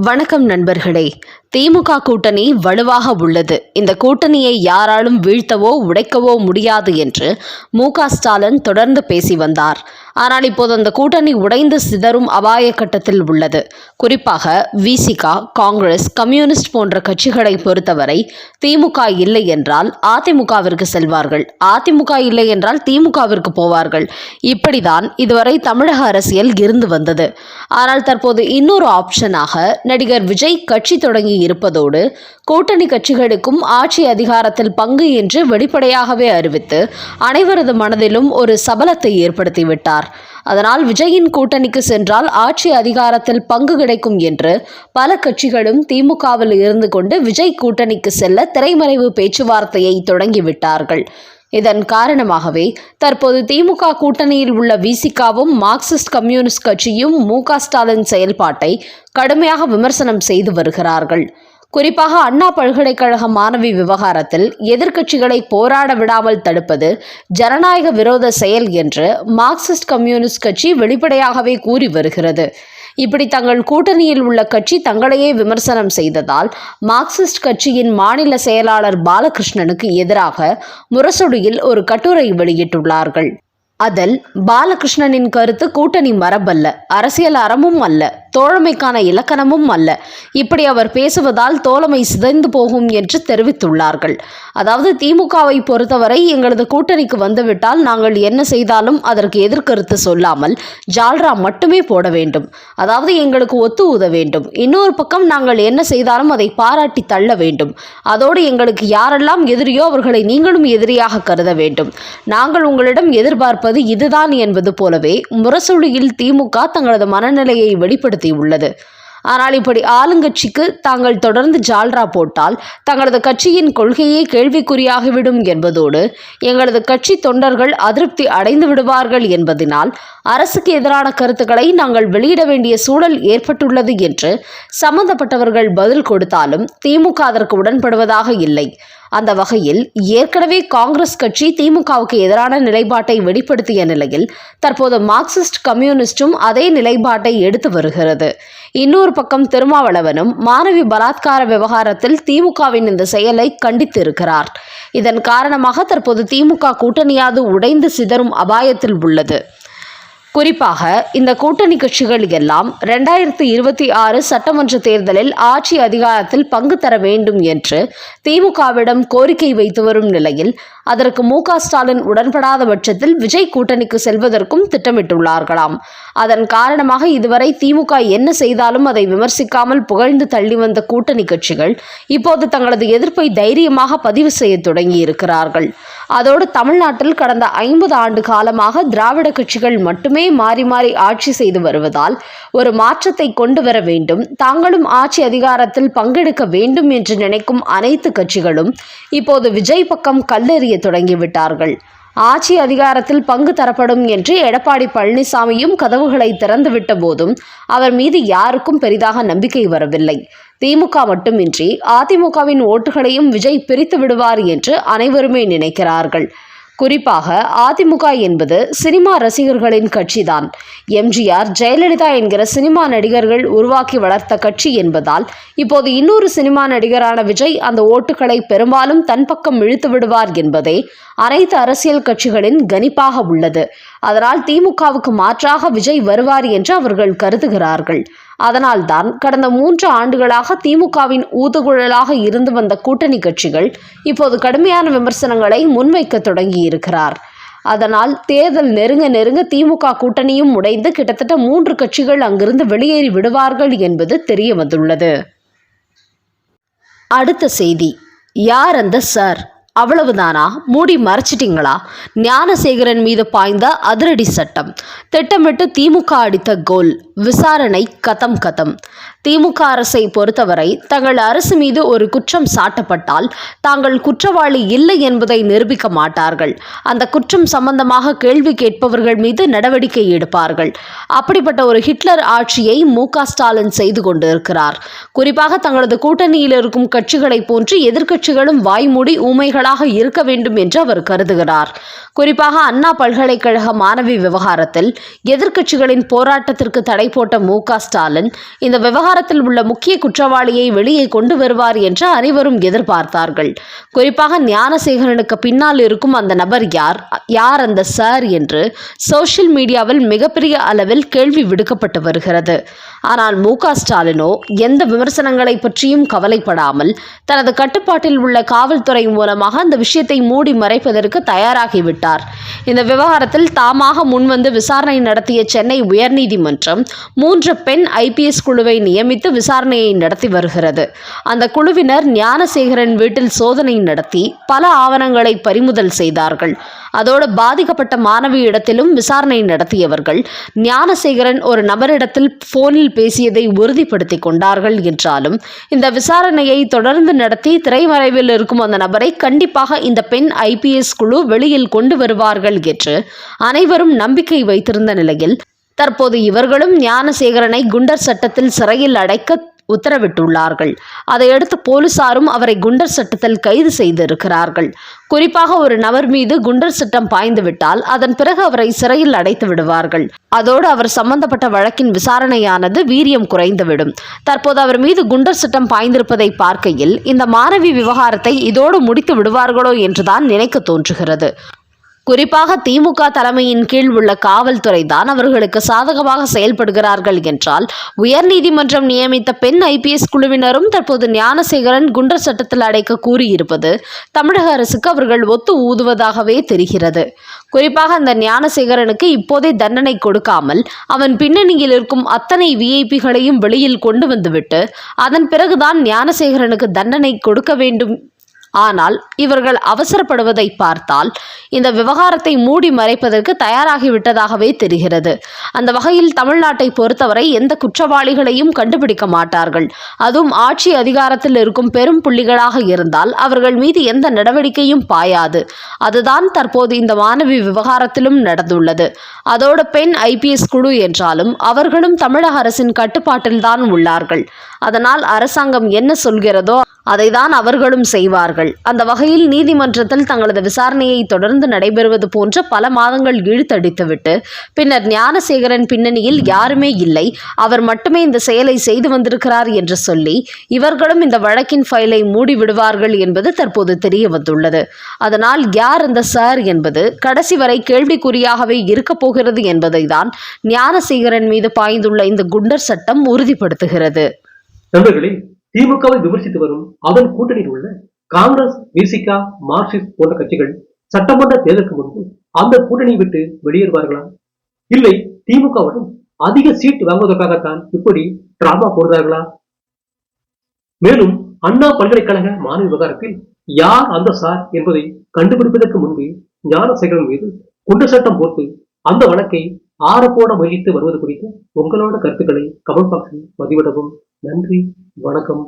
வணக்கம் நண்பர்களே. திமுக கூட்டணி வலுவாக உள்ளது. இந்த கூட்டணியை யாராலும் வீழ்த்தவோ உடைக்கவோ முடியாது என்று மு.க. ஸ்டாலின் தொடர்ந்து பேசி வந்தார். ஆனால் இப்போது அந்த கூட்டணி உடைந்து சிதறும் அபாய கட்டத்தில் உள்ளது. குறிப்பாக விசிக, காங்கிரஸ், கம்யூனிஸ்ட் போன்ற கட்சிகளை பொறுத்தவரை திமுக இல்லை என்றால் அதிமுகவிற்கு செல்வார்கள், அதிமுக இல்லை என்றால் திமுகவிற்கு போவார்கள். இப்படிதான் இதுவரை தமிழக அரசியல் இருந்து வந்தது. ஆனால் தற்போது இன்னொரு ஆப்ஷனாக நடிகர் விஜய் கட்சி தொடங்கி இருப்பதோடு கூட்டணி கட்சிகளுக்கும் ஆட்சி அதிகாரத்தில் பங்கு என்று வெளிப்படையாகவே அறிவித்து அனைவரது மனதிலும் ஒரு சபலத்தை ஏற்படுத்திவிட்டார். அதனால் விஜயின் கூட்டணிக்கு சென்றால் ஆட்சி அதிகாரத்தில் பங்கு கிடைக்கும் என்று பல கட்சிகளும் திமுகவில் இருந்து கொண்டு விஜய் கூட்டணிக்கு செல்ல திரைமறைவு பேச்சுவார்த்தையை தொடங்கிவிட்டார்கள். இதன் காரணமாகவே தற்போது திமுக கூட்டணியில் உள்ள விசிகாவும் மார்க்சிஸ்ட் கம்யூனிஸ்ட் கட்சியும் மு.க. ஸ்டாலின் செயல்பாட்டை கடுமையாக விமர்சனம் செய்து வருகிறார்கள். குறிப்பாக அண்ணா பல்கலைக்கழக மாணவி விவகாரத்தில் எதிர்க்கட்சிகளை போராட விடாமல் தடுப்பது ஜனநாயக விரோத செயல் என்று மார்க்சிஸ்ட் கம்யூனிஸ்ட் கட்சி வெளிப்படையாகவே கூறி வருகிறது. இப்படி தங்கள் கூட்டணியில் உள்ள கட்சி தங்களையே விமர்சனம் செய்ததால் மார்க்சிஸ்ட் கட்சியின் மாநில செயலாளர் பாலகிருஷ்ணனுக்கு எதிராக முரசொலியில் ஒரு கட்டுரை வெளியிட்டுள்ளார்கள். அதில் பாலகிருஷ்ணனின் கருத்து கூட்டணி மரபல்ல, அரசியல் அறமும் அல்ல, தோழமைக்கான இலக்கணமும் அல்ல. இப்படி அவர் பேசுவதால் தோழமை சிதைந்து போகும் என்று தெரிவித்துள்ளார்கள். அதாவது திமுகவை பொறுத்தவரை எங்களது கூட்டணிக்கு வந்துவிட்டால் நாங்கள் என்ன செய்தாலும் அதற்கு எதிர்கருத்து சொல்லாமல் ஜால்ரா மட்டுமே போட வேண்டும். அதாவது எங்களுக்கு ஒத்து ஊத வேண்டும். இன்னொரு பக்கம் நாங்கள் என்ன செய்தாலும் அதை பாராட்டி தள்ள வேண்டும். அதோடு எங்களுக்கு யாரெல்லாம் எதிரியோ அவர்களை நீங்களும் எதிரியாக கருத வேண்டும். நாங்கள் உங்களிடம் எதிர்பார்ப்பது இதுதான் என்பது போலவே முரசொலியில் திமுக தங்களது மனநிலையை வெளிப்படுத்தியுள்ளது. ஆனால் இப்படி ஆளுங்கட்சிக்கு தாங்கள் தொடர்ந்து ஜால்ரா போட்டால் தங்களது கட்சியின் கொள்கையே கேள்விக்குறியாகிவிடும் என்பதோடு எங்களது கட்சி தொண்டர்கள் அதிருப்தி அடைந்து விடுவார்கள் என்பதனால் அரசுக்கு எதிரான கருத்துக்களை நாங்கள் வெளியிட வேண்டிய சூழல் ஏற்பட்டுள்ளது என்று சம்பந்தப்பட்டவர்கள் பதில் கொடுத்தாலும் திமுக அதற்கு உடன்படுவதாக இல்லை. அந்த வகையில் ஏற்கனவே காங்கிரஸ் கட்சி திமுகவுக்கு எதிரான நிலைப்பாட்டை வெளிப்படுத்திய நிலையில் தற்போது மார்க்சிஸ்ட் கம்யூனிஸ்டும் அதே நிலைப்பாட்டை எடுத்து வருகிறது. இன்னொரு பக்கம் திருமாவளவனும் மாணவி பலாத்கார விவகாரத்தில் திமுகவின் இந்த செயலை கண்டித்திருக்கிறார். இதன் காரணமாக தற்போது திமுக கூட்டணியாது உடைந்து சிதறும் அபாயத்தில் உள்ளது. குறிப்பாக இந்த கூட்டணி கட்சிகள் எல்லாம் 2026 சட்டமன்ற தேர்தலில் ஆட்சி அதிகாரத்தில் பங்கு தர வேண்டும் என்று திமுகவிடம் கோரிக்கை வைத்து வரும் நிலையில் அதற்கு மு.க. ஸ்டாலின் உடன்படாத பட்சத்தில் விஜய் கூட்டணிக்கு செல்வதற்கும் திட்டமிட்டுள்ளார்களாம். அதன் காரணமாக இதுவரை திமுக என்ன செய்தாலும் அதை விமர்சிக்காமல் புகழ்ந்து தள்ளி வந்த கூட்டணி கட்சிகள் இப்போது தங்களது எதிர்ப்பை தைரியமாக பதிவு செய்ய தொடங்கி இருக்கிறார்கள். அதோடு தமிழ்நாட்டில் கடந்த 50 ஆண்டு காலமாக திராவிட கட்சிகள் மட்டுமே மாறி மாறி ஆட்சி செய்து வருவதால் ஒரு மாற்றத்தை கொண்டு வர வேண்டும், தாங்களும் ஆட்சி அதிகாரத்தில் பங்கெடுக்க வேண்டும் என்று நினைக்கும் அனைத்து கட்சிகளும் இப்போது விஜய் பக்கம் கல்லெறிய தொடங்கிவிட்டார்கள். ஆட்சி அதிகாரத்தில் பங்கு தரப்படும் என்று எடப்பாடி பழனிசாமியும் கதவுகளை திறந்துவிட்ட போதும் அவர் மீது யாருக்கும் பெரிதாக நம்பிக்கை வரவில்லை. திமுக மட்டுமின்றி அதிமுகவின் ஓட்டுகளையும் விஜய் பிரித்து விடுவார் என்று அனைவருமே நினைக்கிறார்கள். குறிப்பாக அதிமுக என்பது சினிமா ரசிகர்களின் கட்சிதான். எம்ஜிஆர், ஜெயலலிதா என்கிற சினிமா நடிகர்கள் உருவாக்கி வளர்த்த கட்சி என்பதால் இப்போது இன்னொரு சினிமா நடிகரான விஜய் அந்த ஓட்டுகளை பெரும்பாலும் தன் பக்கம் இழுத்து விடுவார் என்பதே அனைத்து அரசியல் கட்சிகளின் கணிப்பாக உள்ளது. அதனால் திமுகவுக்கு மாற்றாக விஜய் வருவார் என்று அவர்கள் கருதுகிறார்கள். அதனால்தான் கடந்த 3 ஆண்டுகளாக திமுகவின் ஊதுகுழலாக இருந்து வந்த கூட்டணி கட்சிகள் இப்போது கடுமையான விமர்சனங்களை முன்வைக்க தொடங்கி இருக்கிறார். அதனால் தேர்தல் நெருங்க நெருங்க திமுக கூட்டணியும் உடைந்து கிட்டத்தட்ட 3 கட்சிகள் அங்கிருந்து வெளியேறி விடுவார்கள் என்பது தெரிய வந்துள்ளது. அடுத்த செய்தி, யார் அந்த சார்? அவ்வளவுதானா? மூடி மறைச்சிட்டிங்களா? ஞானசேகரன் மீது பாய்ந்த அதிரடி சட்டம். திட்டமிட்டு திமுக அடித்த கோல். விசாரணை கதம். திமுக அரசை பொறுத்தவரை தங்கள் அரசு மீது ஒரு குற்றம் சாட்டப்பட்டால் தாங்கள் குற்றவாளி இல்லை என்பதை நிரூபிக்க மாட்டார்கள். அந்த குற்றம் சம்பந்தமாக கேள்வி கேட்பவர்கள் மீது நடவடிக்கை எடுப்பார்கள். அப்படிப்பட்ட ஒரு ஹிட்லர் ஆட்சியை மு.க. ஸ்டாலின் செய்து கொண்டிருக்கிறார். குறிப்பாக தங்களது கூட்டணியில் இருக்கும் கட்சிகளை போன்று எதிர்க்கட்சிகளும் வாய்மூடி ஊமைகளாக இருக்க வேண்டும் என்று அவர் கருதுகிறார். குறிப்பாக அண்ணா பல்கலைக்கழக மாணவி விவகாரத்தில் எதிர்க்கட்சிகளின் போராட்டத்திற்கு தடை போட்ட மு.க. ஸ்டாலின் இந்த விவகாரம் விவகாரத்தில் உள்ள முக்கிய குற்றவாளியை வெளியே கொண்டு வருவார் என்று அனைவரும் எதிர்பார்த்தார்கள். குறிப்பாக ஞானசேகரனுக்கு பின்னால் இருக்கும் அந்த நபர் யார் அந்த சார் என்று சோசியல் மீடியாவில் மிகப்பெரிய அளவில் கேள்வி விடுக்கப்பட்டு வருகிறது. ஆனால் மு.க. ஸ்டாலினோ எந்த விமர்சனங்களை பற்றியும் கவலைப்படாமல் தனது கட்டுப்பாட்டில் உள்ள காவல்துறை மூலமாக அந்த விஷயத்தை மூடி மறைப்பதற்கு தயாராகிவிட்டார். இந்த விவகாரத்தில் தாமாக முன்வந்து விசாரணை நடத்திய சென்னை உயர்நீதிமன்றம் 3 பெண் IPS குழுவை நியமித்து விசாரணையை நடத்தி வருகிறது. அந்த குழுவினர் ஞானசேகரன் வீட்டில் சோதனை நடத்தி பல ஆவணங்களை பறிமுதல் செய்தார்கள். அதோடு பாதிக்கப்பட்ட மாணவி இடத்திலும் விசாரணை நடத்தியவர்கள் ஞானசேகரன் ஒரு நபரிடத்தில் போனில் பேசியதை உறுதிப்படுத்தி கொண்டார்கள் என்றாலும் இந்த விசாரணையை தொடர்ந்து நடத்தி திரைமறைவில் இருக்கும் அந்த நபரை கண்டிப்பாக இந்த பெண் IPS குழு வெளியில் கொண்டு வருவார்கள் என்று அனைவரும் நம்பிக்கை வைத்திருந்த நிலையில் தற்போது இவர்களும் ஞானசேகரனை குண்டர் சட்டத்தில் சிறையில் அடைக்க உத்தரவிட்டுள்ளார்கள். அதையடுத்து போலீசாரும் அவரை குண்டர் சட்டத்தில் கைது செய்திருக்கிறார்கள். குறிப்பாக ஒரு நபர் மீது குண்டர் சட்டம் பாய்ந்துவிட்டால் அதன் பிறகு அவரை சிறையில் அடைத்து விடுவார்கள். அதோடு அவர் சம்பந்தப்பட்ட வழக்கின் விசாரணையானது வீரியம் குறைந்துவிடும். தற்போது அவர் மீது குண்டர் சட்டம் பாய்ந்திருப்பதை பார்க்கையில் இந்த மாணவி விவகாரத்தை இதோடு முடித்து விடுவார்களோ என்றுதான் நினைக்க தோன்றுகிறது. குறிப்பாக திமுக தலைமையின் கீழ் உள்ள காவல்துறை தான் அவர்களுக்கு சாதகமாக செயல்படுகிறார்கள் என்றால் உயர்நீதிமன்றம் நியமித்த பெண் IPS குழுவினரும் தற்போது ஞானசேகரன் குண்டர் சட்டத்தில் அடைக்க கூறியிருப்பது தமிழக அரசுக்கு அவர்கள் ஒத்து ஊதுவதாகவே தெரிகிறது. குறிப்பாக அந்த ஞானசேகரனுக்கு இப்போதே தண்டனை கொடுக்காமல் அவன் பின்னணியில் இருக்கும் அத்தனை VIPகளையும் வெளியில் கொண்டு வந்துவிட்டு அதன் பிறகுதான் ஞானசேகரனுக்கு தண்டனை கொடுக்க வேண்டும். ஆனால் இவர்கள் அவசரப்படுவதை பார்த்தால் இந்த விவகாரத்தை மூடி மறைப்பதற்கு தயாராகிவிட்டதாகவே தெரிகிறது. அந்த வகையில் தமிழ்நாட்டை பொறுத்தவரை எந்த குற்றவாளிகளையும் கண்டுபிடிக்க மாட்டார்கள். அதுவும் ஆட்சி அதிகாரத்தில் இருக்கும் பெரும் புள்ளிகளாக இருந்தால் அவர்கள் மீது எந்த நடவடிக்கையும் பாயாது. அதுதான் தற்போது இந்த மாணவி விவகாரத்திலும் நடந்துள்ளது. அதோடு பெண் IPS குழு என்றாலும் அவர்களும் தமிழக அரசின் கட்டுப்பாட்டில்தான் உள்ளார்கள். அதனால் அரசாங்கம் என்ன சொல்கிறதோ அதைதான் அவர்களும் செய்வார்கள். அந்த வகையில் நீதிமன்றத்தில் தங்களது விசாரணையை தொடர்ந்து நடைபெறுவது போன்ற பல மாதங்கள் இழுத்தடித்துவிட்டு பின்னர் ஞானசேகரன் பின்னணியில் யாருமே இல்லை, அவர் மட்டுமே இந்த செயலை செய்து வந்திருக்கிறார் என்று சொல்லி இவர்களும் இந்த வழக்கின் ஃபைலை மூடி விடுவார்கள் என்பது தற்போது தெரிய வந்துள்ளது. அதனால் யார் அந்த சார் என்பது கடைசி வரை கேள்விக்குறியாகவே இருக்கப் போகிறது என்பதை தான் ஞானசேகரன் மீது பாய்ந்துள்ள இந்த குண்டர் சட்டம் உறுதிப்படுத்துகிறது. திமுகவை விமர்சித்து வரும் அதன் கூட்டணியில் உள்ள காங்கிரஸ், VCK, மார்க்சிஸ்ட் போன்ற கட்சிகள் சட்டமன்ற தேர்தலுக்கு முன்பு அந்த கூட்டணியை விட்டு வெளியேறுவார்களா? இல்லை திமுகவுடன் அதிக சீட் வாங்குவதற்காகத்தான் இப்படி டிராமா போடுறார்களா? மேலும் அண்ணா பல்கலைக்கழக மாணவி விவகாரத்தில் யார் அந்த சார் என்பதை கண்டுபிடிப்பதற்கு முன்பு ஞானசேகரன் மீது குண்டர் சட்டம் போட்டு அந்த வழக்கை ஆறப்போட முயற்சித்து வருவது குறித்து உங்களோட கருத்துக்களை கமெண்ட் பாக்ஸில் பதிவிடவும். நன்றி, வணக்கம்.